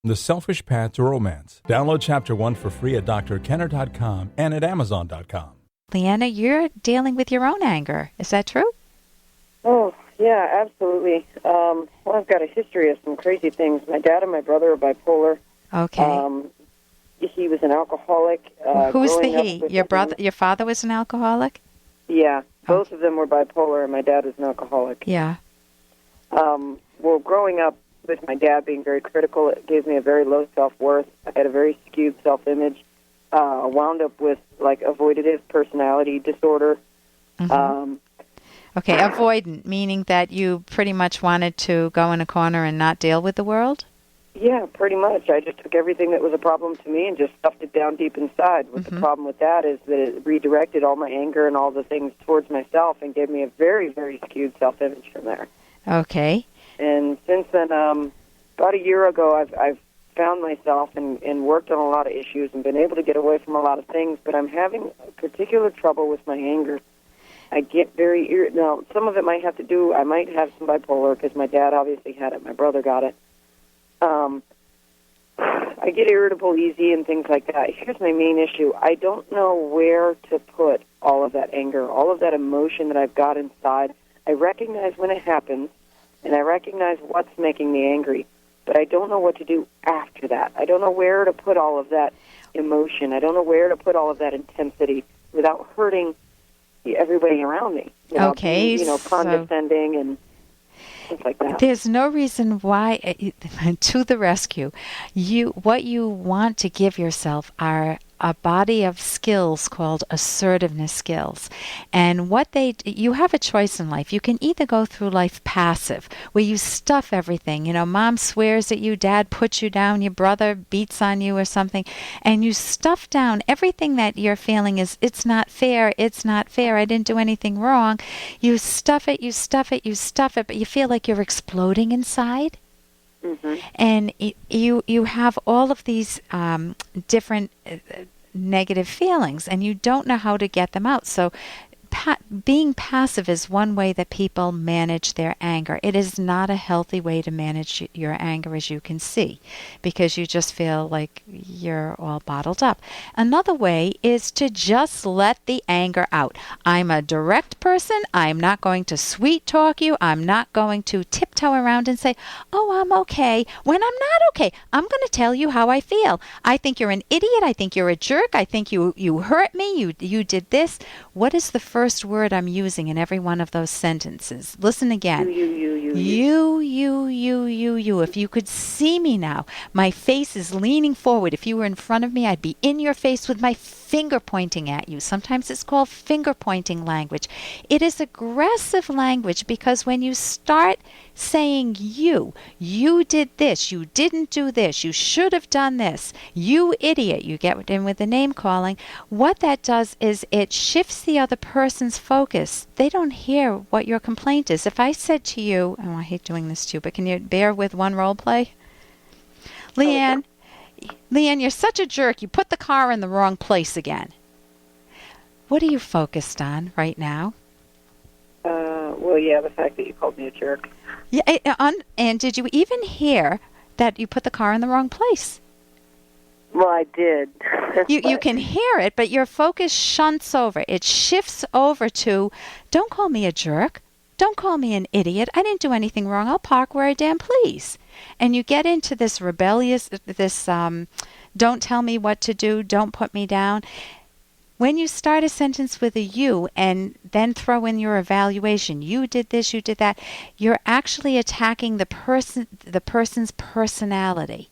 The Selfish Path to Romance. Download Chapter 1 for free at drkenner.com and at amazon.com. Leanna, you're dealing with your own anger. Is that true? Oh, yeah, absolutely. Well, I've got a history of some crazy things. My dad and my brother are bipolar. Okay. He was an alcoholic. Who's the he? Your brother? Your father was an alcoholic? Yeah, both of them were bipolar, and my dad was an alcoholic. Yeah. Well, growing up with my dad being very critical, it gave me a very low self-worth. I had a very skewed self-image. Wound up with, avoidative personality disorder. Mm-hmm. Okay, avoidant, meaning that you pretty much wanted to go in a corner and not deal with the world? Yeah, pretty much. I just took everything that was a problem to me and just stuffed it down deep inside. What the problem with that is that it redirected all my anger and all the things towards myself and gave me a very, very skewed self-image from there. Okay. And since then, about a year ago, I've found myself and worked on a lot of issues and been able to get away from a lot of things, but I'm having particular trouble with my anger. I get very irritated. Now, some of it might have to do, I might have some bipolar because my dad obviously had it, my brother got it. I get irritable easy and things like that. Here's my main issue. I don't know where to put all of that anger, all of that emotion that I've got inside. I recognize when it happens, and I recognize what's making me angry, but I don't know what to do after that. I don't know where to put all of that emotion. I don't know where to put all of that intensity without hurting everybody around me. Okay. Being, condescending and things like that. There's no reason why, to the rescue. What you want to give yourself are a body of skills called assertiveness skills. And you have a choice in life. You can either go through life passive, where you stuff everything. Mom swears at you, dad puts you down, your brother beats on you or something, and you stuff down everything that you're feeling is, it's not fair, I didn't do anything wrong. You stuff it, but you feel like you're exploding inside. Mm-hmm. And you have all of these different negative feelings, and you don't know how to get them out. So being passive is one way that people manage their anger. It is not a healthy way to manage your anger, as you can see, because you just feel like you're all bottled up. Another way is to just let the anger out. I'm a direct person. I'm not going to sweet talk you. I'm not going to tiptoe around and say, oh, I'm okay, when I'm not okay. I'm going to tell you how I feel. I think you're an idiot. I think you're a jerk. I think you hurt me. You did this. What is the first word I'm using in every one of those sentences? Listen again. You. If you could see me now, my face is leaning forward. If you were in front of me, I'd be in your face with my finger pointing at you. Sometimes it's called finger pointing language. It is aggressive language because when you start saying you did this, you didn't do this, you should have done this, you idiot, you get in with the name calling, what that does is it shifts the other person's focus. They don't hear what your complaint is. If I said to you, oh, I hate doing this to you, but can you bear with one role play? Leanne, you're such a jerk. You put the car in the wrong place again. What are you focused on right now? Well, yeah, the fact that you called me a jerk. Yeah, and did you even hear that you put the car in the wrong place? Well, I did. You can hear it, but your focus shunts over. It shifts over to, don't call me a jerk. Don't call me an idiot. I didn't do anything wrong. I'll park where I damn please. And you get into this rebellious, don't tell me what to do, don't put me down. When you start a sentence with a you and then throw in your evaluation, you did this, you did that, you're actually attacking the person's personality.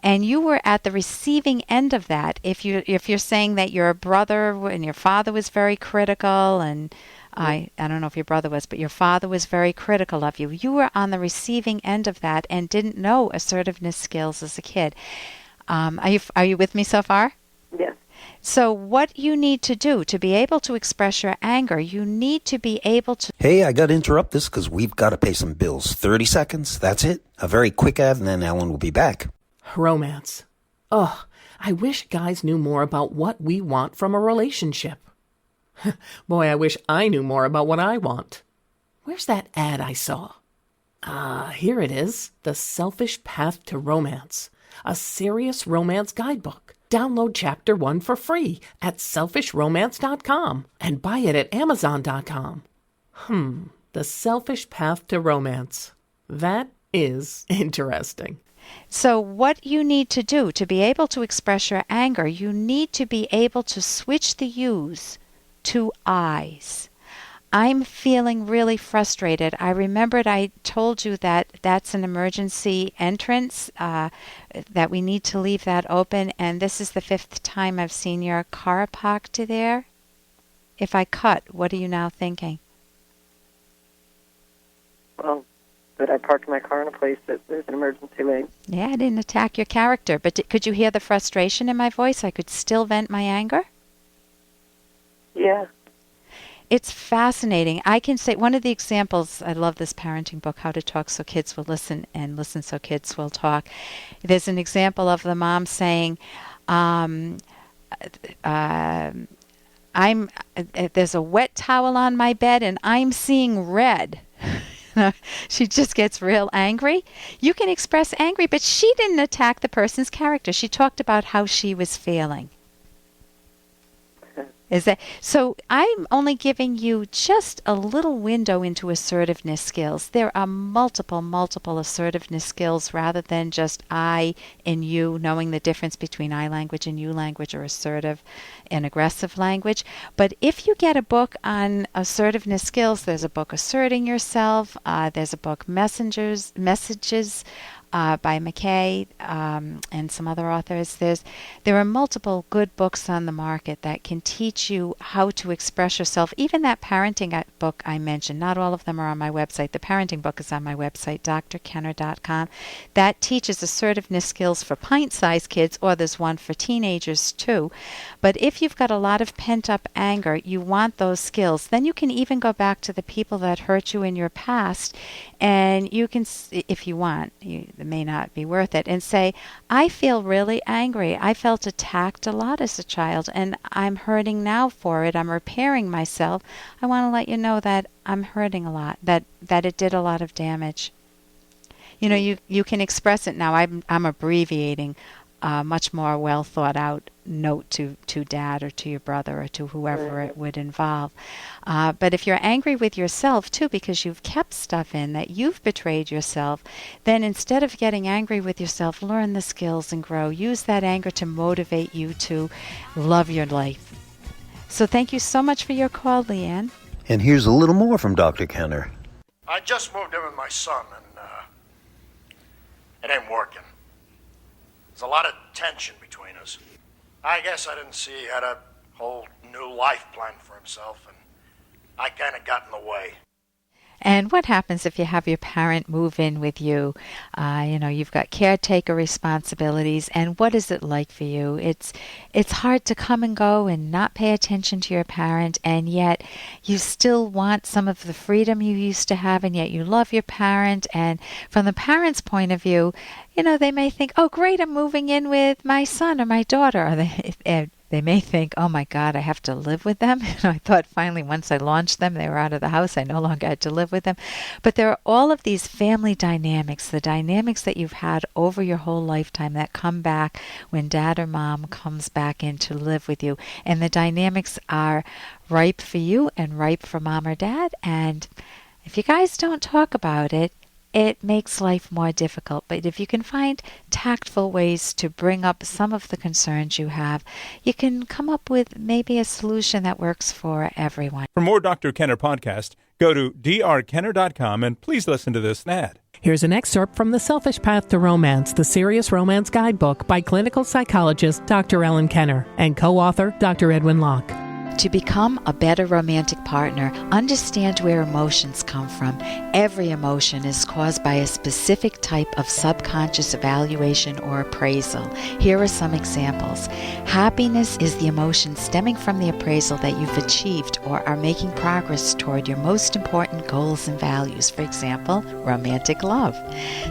And you were at the receiving end of that. If you're saying that your brother and your father was very critical, and I don't know if your brother was, but your father was very critical of you. You were on the receiving end of that and didn't know assertiveness skills as a kid. Are you with me so far? Yes. So what you need to do to be able to express your anger, you need to be able to... Hey, I got to interrupt this because we've got to pay some bills. 30 seconds, that's it. A very quick ad, and then Ellen will be back. Romance. Ugh, I wish guys knew more about what we want from a relationship. Boy, I wish I knew more about what I want. Where's that ad I saw? Here it is. The Selfish Path to Romance. a serious romance guidebook. Download Chapter 1 for free at selfishromance.com and buy it at amazon.com. The Selfish Path to Romance. That is interesting. So what you need to do to be able to express your anger, you need to be able to switch the yous to I's. I'm feeling really frustrated. I remembered I told you that that's an emergency entrance, that we need to leave that open, and this is the 5th time I've seen your car parked there. If I cut, what are you now thinking? Well, that I parked my car in a place that there's an emergency lane. Yeah, I didn't attack your character, but could you hear the frustration in my voice? I could still vent my anger? Yeah. It's fascinating. I can say one of the examples, I love this parenting book, How to Talk So Kids Will Listen and Listen So Kids Will Talk. There's an example of the mom saying, there's a wet towel on my bed and I'm seeing red. She just gets real angry. You can express angry, but she didn't attack the person's character. She talked about how she was feeling. Is that so? I'm only giving you just a little window into assertiveness skills. There are multiple assertiveness skills rather than just I and you, knowing the difference between I language and you language, or assertive and aggressive language. But if you get a book on assertiveness skills, there's a book Asserting Yourself. There's a book Messages by McKay and some other authors. There are multiple good books on the market that can teach you how to express yourself. Even that parenting book I mentioned, not all of them are on my website. The parenting book is on my website, drkenner.com. That teaches assertiveness skills for pint-sized kids, or there's one for teenagers too. But if you've got a lot of pent-up anger, you want those skills. Then you can even go back to the people that hurt you in your past, and you can, if you want, it may not be worth it, and say, I feel really angry. I felt attacked a lot as a child, and I'm hurting now for it. I'm repairing myself. I want to let you know that I'm hurting a lot, that it did a lot of damage. You know, you can express it now. I'm abbreviating a much more well thought out note to dad or to your brother or to whoever it would involve. But if you're angry with yourself too because you've kept stuff in, that you've betrayed yourself, then instead of getting angry with yourself, learn the skills and grow. Use that anger to motivate you to love your life. So thank you so much for your call, Leanne. And here's a little more from Dr. Kenner. I just moved in with my son, and it ain't working. There's a lot of tension between us. I guess I didn't see he had a whole new life planned for himself, and I kind of got in the way. And what happens if you have your parent move in with you? You've got caretaker responsibilities, and what is it like for you? It's hard to come and go and not pay attention to your parent, and yet you still want some of the freedom you used to have, and yet you love your parent. And from the parent's point of view, they may think, oh, great, I'm moving in with my son or my daughter. Or they may think, oh my God, I have to live with them. I thought finally once I launched them, they were out of the house. I no longer had to live with them. But there are all of these family dynamics, the dynamics that you've had over your whole lifetime that come back when dad or mom comes back in to live with you. And the dynamics are ripe for you and ripe for mom or dad. And if you guys don't talk about it, it makes life more difficult. But if you can find tactful ways to bring up some of the concerns you have, you can come up with maybe a solution that works for everyone. For more Dr. Kenner podcast, go to drkenner.com and please listen to this ad. Here's an excerpt from The Selfish Path to Romance, the Serious Romance Guidebook by clinical psychologist Dr. Ellen Kenner and co-author Dr. Edwin Locke. To become a better romantic partner, understand where emotions come from. Every emotion is caused by a specific type of subconscious evaluation or appraisal. Here are some examples. Happiness is the emotion stemming from the appraisal that you've achieved or are making progress toward your most important goals and values. For example, romantic love.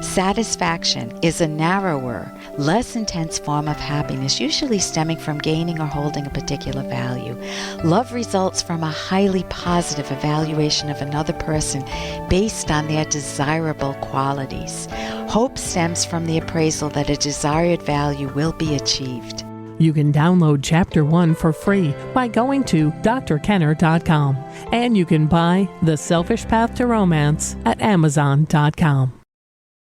Satisfaction is a narrower, less intense form of happiness, usually stemming from gaining or holding a particular value. Love results from a highly positive evaluation of another person based on their desirable qualities. Hope stems from the appraisal that a desired value will be achieved. You can download Chapter 1 for free by going to drkenner.com. And you can buy The Selfish Path to Romance at amazon.com.